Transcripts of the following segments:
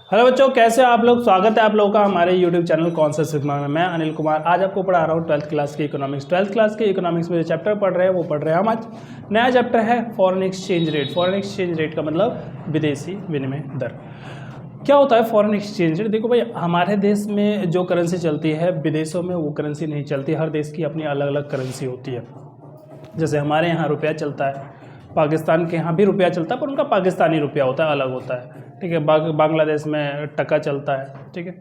Hello बच्चों, कैसे हो आप लोग। स्वागत है आप लोगों का हमारे यूट्यूब चैनल कॉन्सेप्ट सिग्मा में। मैं अनिल कुमार आज आपको पढ़ा रहा हूँ 12th क्लास की इकोनॉमिक्स। 12th क्लास की इकोनॉमिक्स में जो चैप्टर पढ़ रहे हैं वो पढ़ रहे हैं हम आज। नया चैप्टर है foreign exchange rate. Foreign exchange rate का मतलब विदेशी विनिमय दर। क्या होता है फॉरेन एक्सचेंज रेट? देखो भाई, हमारे देश में जो करेंसी चलती है विदेशों में वो करेंसी नहीं चलती। हर देश की अपनी अलग अलग करेंसी होती है। जैसे हमारे यहाँ रुपया चलता है, पाकिस्तान के यहाँ भी रुपया चलता है पर उनका पाकिस्तानी रुपया होता है, अलग होता है। ठीक है। बांग्लादेश में टका चलता है। ठीक है।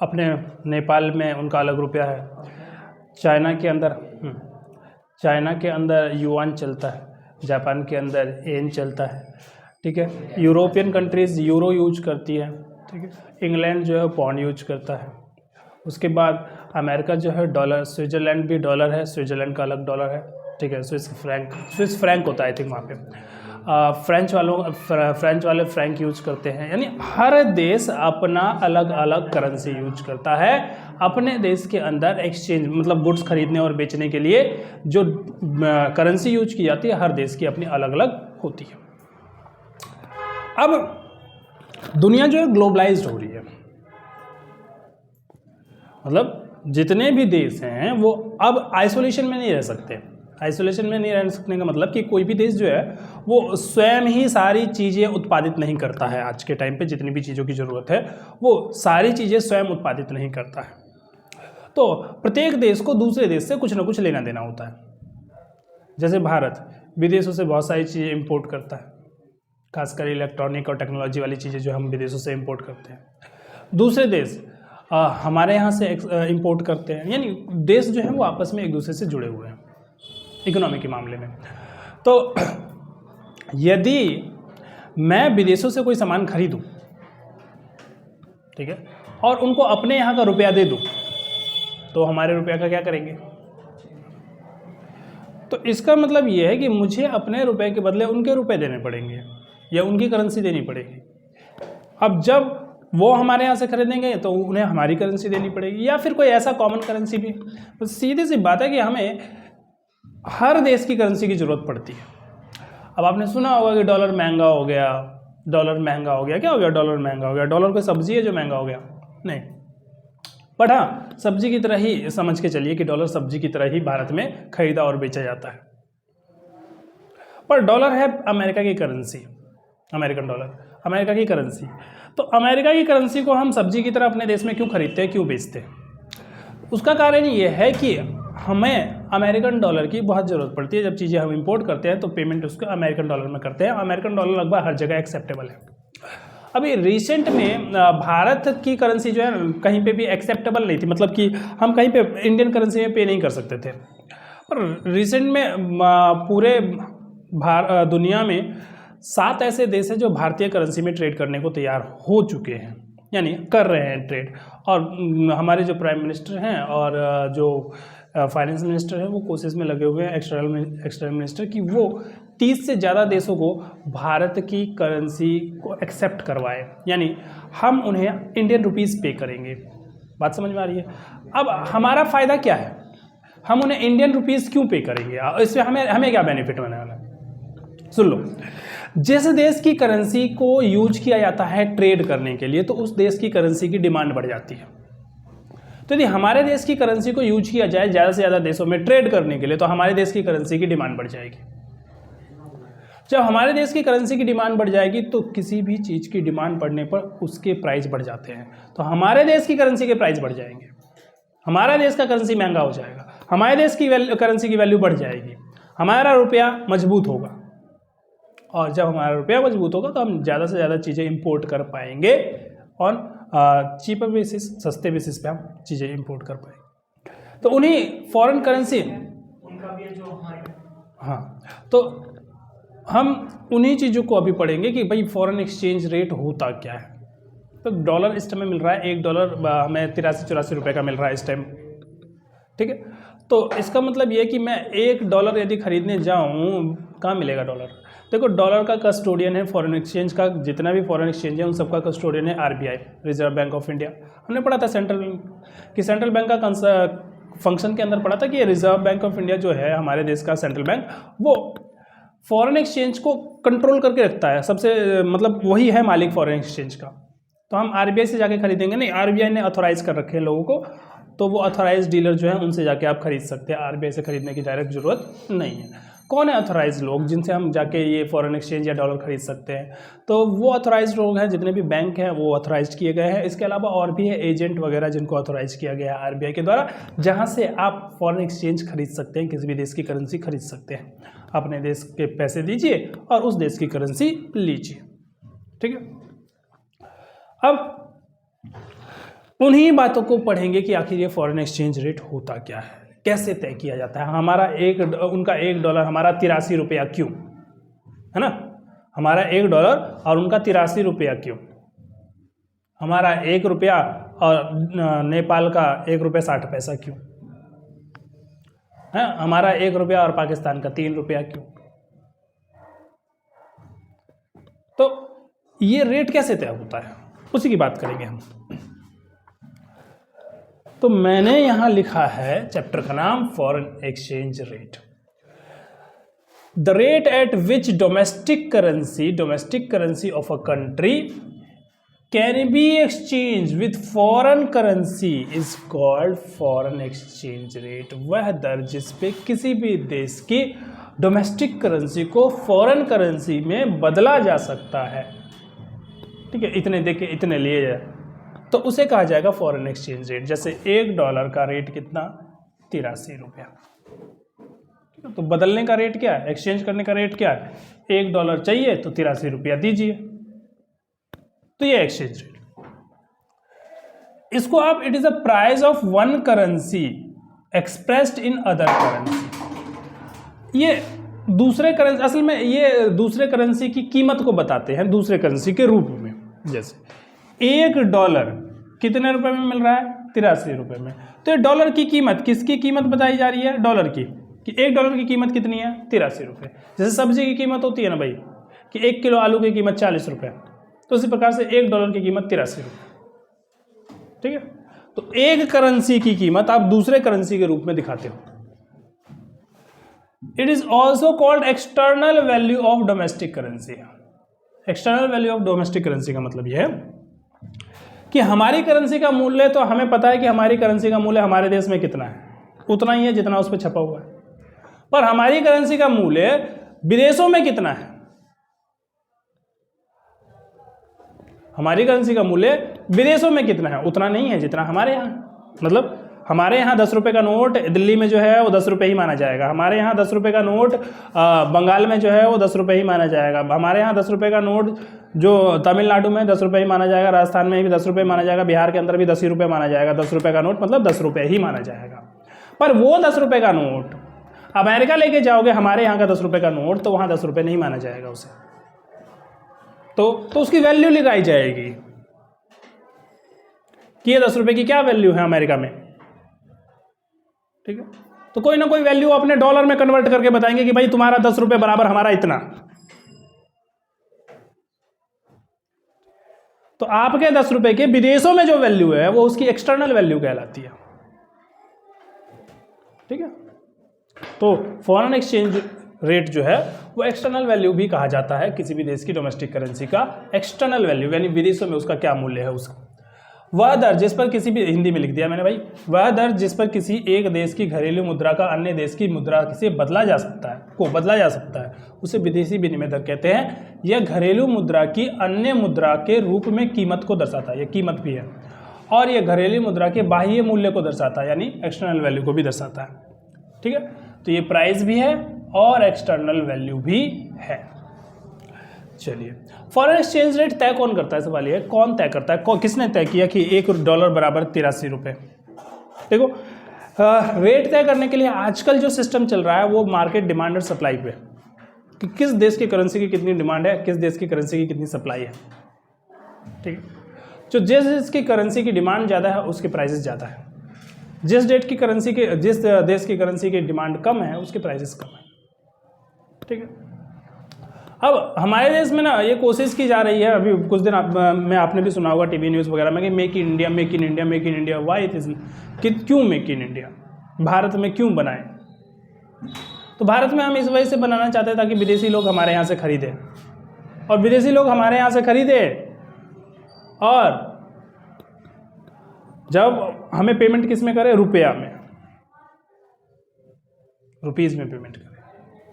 अपने नेपाल में उनका अलग रुपया है। चाइना के अंदर युआन चलता है। जापान के अंदर येन चलता है। ठीक है। यूरोपियन कंट्रीज़ यूरो यूज करती है। ठीक है। इंग्लैंड जो है पौंड यूज करता है। उसके बाद अमेरिका जो है डॉलर। स्विट्ज़रलैंड भी डॉलर है, स्विट्ज़रलैंड का अलग डॉलर है। ठीक है। स्विस फ्रैंक होता है आई थिंक वहाँ पे। फ्रेंच वाले फ्रैंक यूज करते हैं। यानी हर देश अपना अलग अलग करेंसी यूज करता है। अपने देश के अंदर एक्सचेंज मतलब गुड्स खरीदने और बेचने के लिए जो करेंसी यूज की जाती है हर देश की अपनी अलग अलग होती है। अब दुनिया जो है ग्लोबलाइज्ड हो रही है। मतलब जितने भी देश हैं वो अब आइसोलेशन में नहीं रह सकते। आइसोलेशन में नहीं रह सकने का मतलब कि कोई भी देश जो है वो स्वयं ही सारी चीज़ें उत्पादित नहीं करता है। आज के टाइम पे जितनी भी चीज़ों की ज़रूरत है वो सारी चीज़ें स्वयं उत्पादित नहीं करता है। तो प्रत्येक देश को दूसरे देश से कुछ ना कुछ लेना देना होता है। जैसे भारत विदेशों से बहुत सारी चीज़ें इंपोर्ट करता है, खासकर इलेक्ट्रॉनिक और टेक्नोलॉजी वाली चीज़ें जो हम विदेशों से इंपोर्ट करते हैं। दूसरे देश हमारे यहाँ से इंपोर्ट करते हैं। यानी देश जो है वो आपस में एक दूसरे से जुड़े हुए हैं इकोनॉमी के मामले में। तो यदि मैं विदेशों से कोई सामान खरीदूं, ठीक है, और उनको अपने यहाँ का रुपया दे दूं तो हमारे रुपया का क्या करेंगे? तो इसका मतलब ये है कि मुझे अपने रुपए के बदले उनके रुपए देने पड़ेंगे या उनकी करेंसी देनी पड़ेगी। अब जब वो हमारे यहाँ से खरीदेंगे तो उन्हें हमारी करेंसी देनी पड़ेगी या फिर कोई ऐसा कॉमन करेंसी भी। तो सीधी सी बात है कि हमें हर देश की करेंसी की ज़रूरत पड़ती है। अब आपने सुना होगा कि डॉलर महंगा हो गया। क्या हो गया? डॉलर महंगा हो गया। डॉलर कोई सब्जी है जो महंगा हो गया? नहीं। पर हाँ, सब्जी की तरह ही समझ के चलिए कि डॉलर सब्जी की तरह ही भारत में खरीदा और बेचा जाता है। पर डॉलर है अमेरिका की करेंसी, अमेरिकन डॉलर अमेरिका की करेंसी। तो अमेरिका की करेंसी को हम सब्जी की तरह अपने देश में क्यों खरीदते हैं, क्यों बेचते हैं? उसका कारण ये है कि हमें अमेरिकन डॉलर की बहुत ज़रूरत पड़ती है। जब चीज़ें हम इंपोर्ट करते हैं तो पेमेंट उसको अमेरिकन डॉलर में करते हैं। अमेरिकन डॉलर लगभग हर जगह एक्सेप्टेबल है। अभी रिसेंट में भारत की करेंसी जो है कहीं पे भी एक्सेप्टेबल नहीं थी। मतलब कि हम कहीं पे इंडियन करेंसी में पे नहीं कर सकते थे। पर रिसेंट में पूरे दुनिया में 7 ऐसे देश हैं जो भारतीय करेंसी में ट्रेड करने को तैयार हो चुके हैं, यानी कर रहे हैं ट्रेड। और हमारे जो प्राइम मिनिस्टर हैं और जो फाइनेंस मिनिस्टर हैं वो कोशिश में लगे हुए हैं, एक्सटर्नल मिनिस्टर, कि वो 30 से ज़्यादा देशों को भारत की करेंसी को एक्सेप्ट करवाए। यानी हम उन्हें इंडियन रुपीज़ पे करेंगे। बात समझ में आ रही है? अब हमारा फ़ायदा क्या है? हम उन्हें इंडियन रुपीज़ क्यों पे करेंगे? इससे हमें क्या बेनिफिट होने वाला है? सुन लो। जिस देश की करेंसी को यूज किया जाता है ट्रेड करने के लिए तो उस देश की करेंसी की डिमांड बढ़ जाती है। तो यदि हमारे देश की करेंसी को यूज किया जाए ज़्यादा से ज़्यादा देशों में ट्रेड करने के लिए तो हमारे देश की करेंसी की डिमांड बढ़ जाएगी। जब हमारे देश की करेंसी की डिमांड बढ़ जाएगी तो किसी भी चीज़ की डिमांड बढ़ने पर उसके प्राइस बढ़ जाते हैं। तो हमारे देश की करेंसी के प्राइस बढ़ जाएंगे, हमारा देश का करेंसी महंगा हो जाएगा, हमारे देश की करेंसी की वैल्यू बढ़ जाएगी, हमारा रुपया मजबूत होगा। और जब हमारा रुपया मजबूत होगा तो हम ज़्यादा से ज़्यादा चीज़ें इंपोर्ट कर पाएंगे और चीपर बेसिस, सस्ते बेसिस पे हम चीज़ें इंपोर्ट कर पाएंगे। तो उन्हीं फॉरेन करेंसी उनका भी जो हाँ, तो हम उन्हीं चीज़ों को अभी पढ़ेंगे कि भाई फॉरेन एक्सचेंज रेट होता क्या है। तो डॉलर इस टाइम में मिल रहा है, $1 हमें 83-84 रुपये का मिल रहा है इस टाइम। ठीक है। तो इसका मतलब ये है कि मैं $1 यदि खरीदने जाऊँ, कहाँ मिलेगा डॉलर? देखो, डॉलर का कस्टोडियन है फॉरेन एक्सचेंज का, जितना भी फॉरेन एक्सचेंज है उन सबका कस्टोडियन है RBI, reserve bank of India. हमने पढ़ा था सेंट्रल बैंक का फंक्शन के अंदर पढ़ा था कि रिजर्व बैंक ऑफ इंडिया जो है हमारे देश का सेंट्रल बैंक, वो फॉरेन एक्सचेंज को कंट्रोल करके रखता है, सबसे मतलब वही है मालिक फॉरेन एक्सचेंज का। तो हम आरबीआई से जाके खरीदेंगे नहीं, आरबीआई ने ऑथोराइज कर रखे हैं लोगों को, तो वो ऑथोराइज डीलर जो है उनसे जाके आप खरीद सकते हैं, आरबीआई से खरीदने की डायरेक्ट जरूरत नहीं है। कौन है ऑथोराइज लोग जिनसे हम जाके ये फॉरेन एक्सचेंज या डॉलर खरीद सकते हैं? तो वो ऑथोराइज लोग हैं, जितने भी बैंक हैं वो ऑथोराइज किए गए हैं। इसके अलावा और भी है एजेंट वगैरह जिनको ऑथोराइज किया गया है आरबीआई के द्वारा, जहां से आप फॉरेन एक्सचेंज खरीद सकते हैं, किसी भी देश की करेंसी खरीद सकते हैं। अपने देश के पैसे दीजिए और उस देश की करेंसी लीजिए, ठीक है। अब उन्हीं बातों को पढ़ेंगे कि आखिर ये फॉरेन एक्सचेंज रेट होता क्या है, कैसे तय किया जाता है। हमारा उनका $1 हमारा 83 रुपया क्यों, है ना? हमारा $1 और उनका 83 रुपया क्यों? हमारा ₹1 और नेपाल का ₹1.60 क्यों? है हमारा ₹1 और पाकिस्तान का ₹3 क्यों? तो ये रेट कैसे तय होता है, उसी की बात करेंगे हम। तो मैंने यहां लिखा है चैप्टर का नाम foreign exchange rate. The rate at which domestic currency of a country can be exchange with foreign currency is called foreign exchange rate. वह दर जिस पे किसी भी देश की डोमेस्टिक करेंसी को फॉरेन करेंसी में बदला जा सकता है, ठीक है, इतने दे के इतने लिए जाए, तो उसे कहा जाएगा फॉरेन एक्सचेंज रेट। जैसे $1 का रेट कितना, 83 रुपया। तो बदलने का रेट क्या है, एक्सचेंज करने का रेट क्या है? $1 चाहिए तो 83 रुपया दीजिए, तो ये एक्सचेंज रेट। इसको आप it is a price of one currency expressed in other currency. ये दूसरे करेंसी, असल में ये दूसरे करेंसी की कीमत को बताते हैं दूसरे करेंसी के रूप में। जैसे $1 कितने रुपए में मिल रहा है, 83 रुपए में। तो ये डॉलर की कीमत, किसकी कीमत बताई जा रही है, डॉलर की, कि $1 की कीमत कितनी है, 83 रुपए। जैसे सब्जी की कीमत होती है ना भाई, कि 1 किलो आलू की कीमत 40 रुपए, तो उसी प्रकार से $1 की कीमत 83 रुपए, ठीक है। तो एक करेंसी की कीमत आप दूसरे करेंसी के रूप में दिखाते हो। It is also called external value of domestic currency. External value of domestic currency का मतलब यह है कि हमारी करेंसी का मूल्य, तो हमें पता है कि हमारी करेंसी का मूल्य हमारे देश में कितना है, उतना ही है जितना उस पर छपा हुआ है। पर हमारी करेंसी का मूल्य विदेशों में कितना है, हमारी करेंसी का मूल्य विदेशों में कितना है, उतना नहीं है जितना हमारे यहाँ। मतलब हमारे यहाँ 10 रुपये का नोट दिल्ली में जो है वो 10 रुपये ही माना जाएगा, हमारे यहाँ 10 रुपये का नोट बंगाल में जो है वो 10 रुपये ही माना जाएगा, हमारे यहाँ 10 रुपये का नोट जो तमिलनाडु में 10 रुपये ही माना जाएगा, राजस्थान में भी 10 रुपये माना जाएगा, बिहार के अंदर भी 10 ही रुपये माना जाएगा। 10 रुपये का नोट मतलब 10 रुपये ही माना जाएगा। पर वो 10 रुपये का नोट अमेरिका लेके जाओगे, हमारे यहाँ का 10 रुपये का नोट, तो वहाँ 10 रुपये नहीं माना जाएगा उसे, तो उसकी वैल्यू लगाई जाएगी कि ये 10 रुपये की क्या वैल्यू है अमेरिका में, ठीक है। तो कोई ना कोई वैल्यू अपने डॉलर में कन्वर्ट करके बताएंगे कि भाई तुम्हारा 10 रुपये बराबर हमारा इतना। तो आपके 10 रुपये के विदेशों में जो वैल्यू है वो उसकी एक्सटर्नल वैल्यू कहलाती है, ठीक है। तो फॉरेन एक्सचेंज रेट जो है वो एक्सटर्नल वैल्यू भी कहा जाता है किसी भी देश की डोमेस्टिक करेंसी का एक्सटर्नल वैल्यू, यानी विदेशों में उसका क्या मूल्य है उसका। वह दर जिस पर किसी भी, हिंदी में लिख दिया मैंने भाई, वह दर जिस पर किसी एक देश की घरेलू मुद्रा का अन्य देश की मुद्रा से बदला जा सकता है उसे विदेशी विनिमय दर कहते हैं। यह घरेलू मुद्रा की अन्य मुद्रा के रूप में कीमत को दर्शाता है, यह कीमत भी है, और यह घरेलू मुद्रा के बाह्य मूल्य को दर्शाता है, यानी एक्सटर्नल वैल्यू को भी दर्शाता है, ठीक है। तो ये प्राइस भी है और एक्सटर्नल वैल्यू भी है। चलिए, फॉरेन एक्सचेंज रेट तय कौन करता है, सवाल ये कौन तय करता है, किसने तय किया कि $1 बराबर 83 रुपये। देखो, रेट तय करने के लिए आजकल जो सिस्टम चल रहा है वो मार्केट डिमांड और सप्लाई पे, कि किस देश की करेंसी की कितनी डिमांड है, किस देश की करेंसी की कितनी सप्लाई है, ठीक है। जो जिस देश की करेंसी की डिमांड ज़्यादा है उसके प्राइसेस ज़्यादा है, जिस देश की करेंसी की डिमांड कम है उसके प्राइसेस कम है, ठीक है। अब हमारे देश में ना ये कोशिश की जा रही है, अभी कुछ दिन में आपने भी सुना होगा टीवी न्यूज़ वगैरह में कि make in India, make in India, make in India. Why it is, कि क्यों मेक इन इंडिया, भारत में क्यों बनाए। तो भारत में हम इस वजह से बनाना चाहते हैं ताकि विदेशी लोग हमारे यहाँ से खरीदें, और विदेशी लोग हमारे यहाँ से खरीदें और जब हमें पेमेंट किस में करें, रुपया में, रुपीज़ में पेमेंट करें,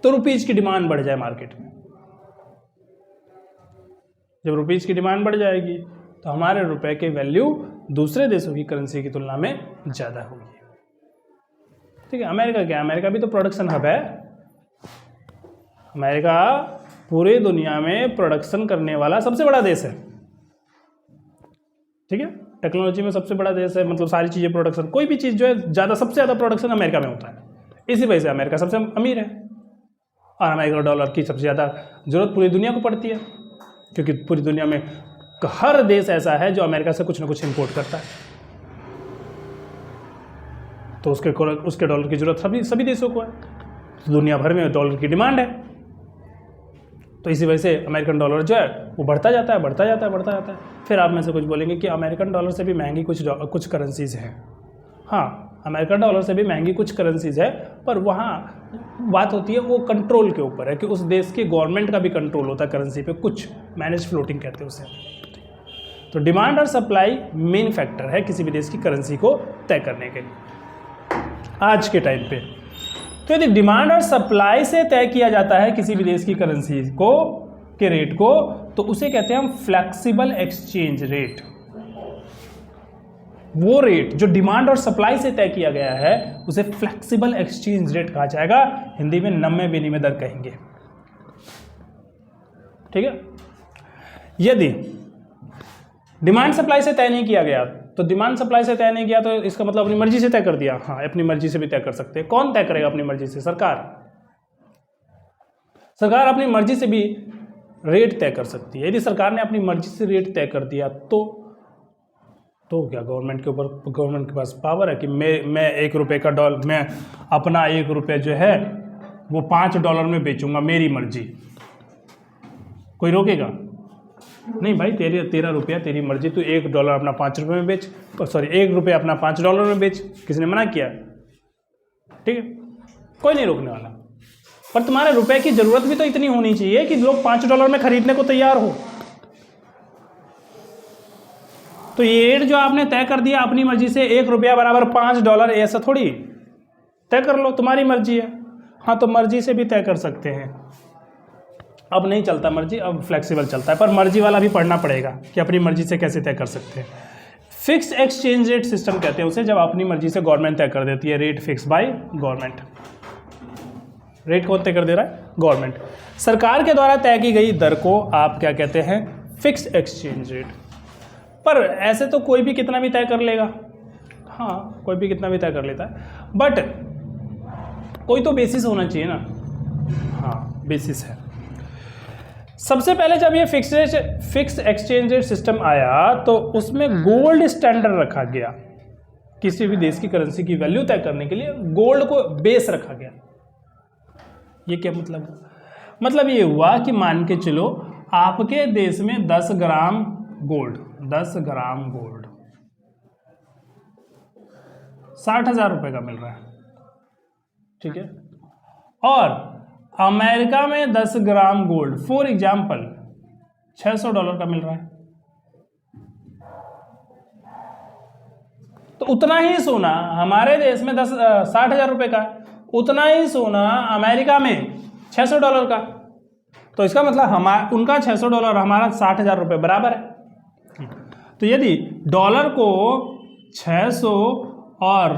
तो रुपीज़ की डिमांड बढ़ जाए मार्केट में। जब रुपीज़ की डिमांड बढ़ जाएगी तो हमारे रुपए की वैल्यू दूसरे देशों की करेंसी की तुलना में ज़्यादा होगी। ठीक है, अमेरिका क्या है, अमेरिका भी तो प्रोडक्शन हब है। अमेरिका पूरे दुनिया में प्रोडक्शन करने वाला सबसे बड़ा देश है। ठीक है, टेक्नोलॉजी में सबसे बड़ा देश है, मतलब सारी चीज़ें प्रोडक्शन, कोई भी चीज़ जो है ज़्यादा, सबसे ज़्यादा प्रोडक्शन अमेरिका में होता है। इसी वजह से अमेरिका सबसे अमीर है और अमेरिका डॉलर की सबसे ज़्यादा ज़रूरत पूरी दुनिया को पड़ती है, क्योंकि पूरी दुनिया में हर देश ऐसा है जो अमेरिका से कुछ ना कुछ इंपोर्ट करता है, तो उसके डॉलर की ज़रूरत सभी देशों को है। तो दुनिया भर में डॉलर की डिमांड है, तो इसी वजह से अमेरिकन डॉलर जो है वो बढ़ता जाता है, बढ़ता जाता है, बढ़ता जाता है। फिर आप में से कुछ बोलेंगे कि अमेरिकन डॉलर से भी महंगी कुछ करेंसीज़ हैं। हाँ, अमेरिकन डॉलर से भी महंगी कुछ करेंसीज़ है, पर वहाँ बात होती है वो कंट्रोल के ऊपर है कि उस देश के गवर्नमेंट का भी कंट्रोल होता है करेंसी पे, कुछ मैनेज फ्लोटिंग कहते हैं उसे। तो डिमांड और सप्लाई मेन फैक्टर है किसी भी देश की करेंसी को तय करने के लिए आज के टाइम पे। तो यदि डिमांड और सप्लाई से तय किया जाता है किसी भी देश की करेंसी को के रेट को, तो उसे कहते हैं हम फ्लेक्सिबल एक्सचेंज रेट। वो रेट जो डिमांड और सप्लाई से तय किया गया है उसे फ्लेक्सिबल एक्सचेंज रेट कहा जाएगा, हिंदी में नम्य विनिमय दर कहेंगे। ठीक है, यदि डिमांड सप्लाई से तय नहीं किया गया, तो डिमांड सप्लाई से तय नहीं किया तो इसका मतलब अपनी मर्जी से तय कर दिया। हाँ, अपनी मर्जी से भी तय कर सकते हैं। कौन तय करेगा अपनी मर्जी से? सरकार अपनी मर्जी से भी रेट तय कर सकती है। यदि सरकार ने अपनी मर्जी से रेट तय कर दिया तो क्या गवर्नमेंट के पास पावर है कि मैं $1 का मैं अपना $1 जो है वो $5 में बेचूंगा, मेरी मर्जी, कोई रोकेगा नहीं? भाई तेरा रुपया तेरी मर्जी, तू $1 अपना $5 में बेच, सॉरी $1 अपना $5 में बेच, किसने मना किया? ठीक है, कोई नहीं रोकने वाला। पर तुम्हारे रुपए की जरूरत भी तो इतनी होनी चाहिए कि लोग $5 में खरीदने को तैयार हो। तो ये रेट जो आपने तय कर दिया अपनी मर्जी से, $1 बराबर $5, ऐसा थोड़ी तय कर लो, तुम्हारी मर्जी है। हाँ, तो मर्जी से भी तय कर सकते हैं। अब नहीं चलता मर्जी, अब फ्लेक्सिबल चलता है, पर मर्जी वाला भी पढ़ना पड़ेगा कि अपनी मर्जी से कैसे तय कर सकते हैं। फिक्स एक्सचेंज रेट सिस्टम कहते हैं उसे, जब अपनी मर्जी से गवर्नमेंट तय कर देती है। Rate fix by government. Rate कौन तय कर दे रहा है? गवर्नमेंट। सरकार के द्वारा तय की गई दर को आप क्या कहते हैं? Fix exchange rate. पर ऐसे तो कोई भी कितना भी तय कर लेगा। हाँ, कोई भी कितना भी तय कर लेता है, बट कोई तो बेसिस होना चाहिए ना। हाँ, बेसिस है। सबसे पहले जब ये फिक्स एक्सचेंज रेट सिस्टम आया तो उसमें गोल्ड स्टैंडर्ड रखा गया। किसी भी देश की करेंसी की वैल्यू तय करने के लिए गोल्ड को बेस रखा गया। ये क्या मतलब? मतलब ये हुआ कि मान के चलो आपके देश में 10 ग्राम गोल्ड 60,000 रुपए का मिल रहा है। ठीक है, और अमेरिका में 10 ग्राम गोल्ड फॉर एग्जाम्पल $600 का मिल रहा है। तो उतना ही सोना हमारे देश में 60,000 रुपए का, उतना ही सोना अमेरिका में $600 का। तो इसका मतलब उनका $600, हमारा 60,000 रुपए बराबर है। तो यदि डॉलर को 600 और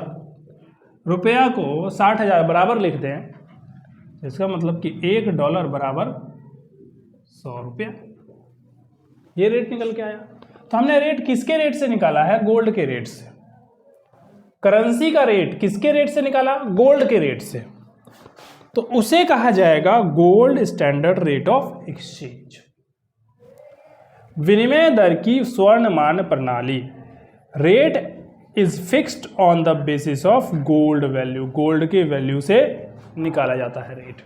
रुपया को 60,000 बराबर लिख दें, इसका मतलब कि $1 बराबर 100 रुपया। ये रेट निकल के आया। तो हमने रेट किसके रेट से निकाला है? गोल्ड के रेट से। करेंसी का रेट किसके रेट से निकाला? गोल्ड के रेट से। तो उसे कहा जाएगा gold standard rate of exchange. विनिमय दर की स्वर्णमान प्रणाली। Rate is fixed on the basis of gold value. Gold के वैल्यू से निकाला जाता है रेट।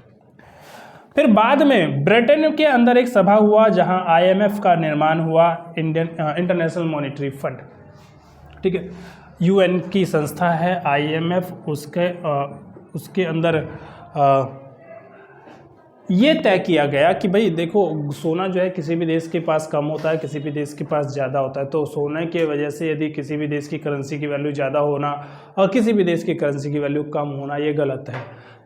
फिर बाद में ब्रिटेन के अंदर एक सभा हुआ जहां IMF का निर्माण हुआ, इंटरनेशनल मॉनेटरी फंड। ठीक है, UN की संस्था है IMF, उसके अंदर ये तय किया गया कि भाई देखो सोना जो है किसी भी देश के पास कम होता है, किसी भी देश के पास ज़्यादा होता है, तो सोने के वजह से यदि किसी भी देश की करेंसी की वैल्यू ज़्यादा होना और किसी भी देश की करेंसी की वैल्यू कम होना ये गलत है।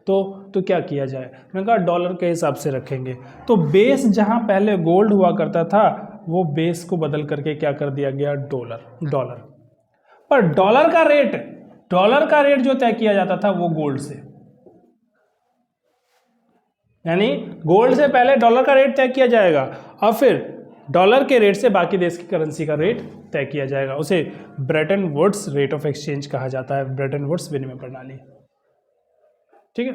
तो क्या किया जाए? मैंने कहा डॉलर के हिसाब से रखेंगे। तो बेस जहाँ पहले गोल्ड हुआ करता था वो बेस को बदल करके क्या कर दिया गया? डॉलर। पर डॉलर का रेट जो तय किया जाता था वो गोल्ड से, यानी गोल्ड से पहले डॉलर का रेट तय किया जाएगा और फिर डॉलर के रेट से बाकी देश की करेंसी का रेट तय किया जाएगा। उसे Bretton Woods rate of exchange कहा जाता है, ब्रेटन वुड्स विनिमय प्रणाली। ठीक है,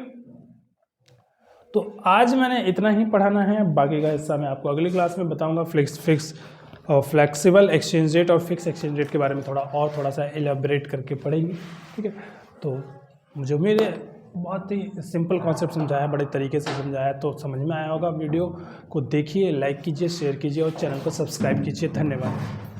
तो आज मैंने इतना ही पढ़ाना है, बाकी का हिस्सा मैं आपको अगली क्लास में बताऊंगा। फ्लेक्सिबल एक्सचेंज रेट और फिक्स एक्सचेंज रेट के बारे में थोड़ा सा एलेबरेट करके पढ़ेंगे। ठीक है, तो मुझे उम्मीद है बहुत ही सिंपल कॉन्सेप्ट समझाया, बड़े तरीके से समझाया, तो समझ में आया होगा। वीडियो को देखिए, लाइक कीजिए, शेयर कीजिए और चैनल को सब्सक्राइब कीजिए। धन्यवाद।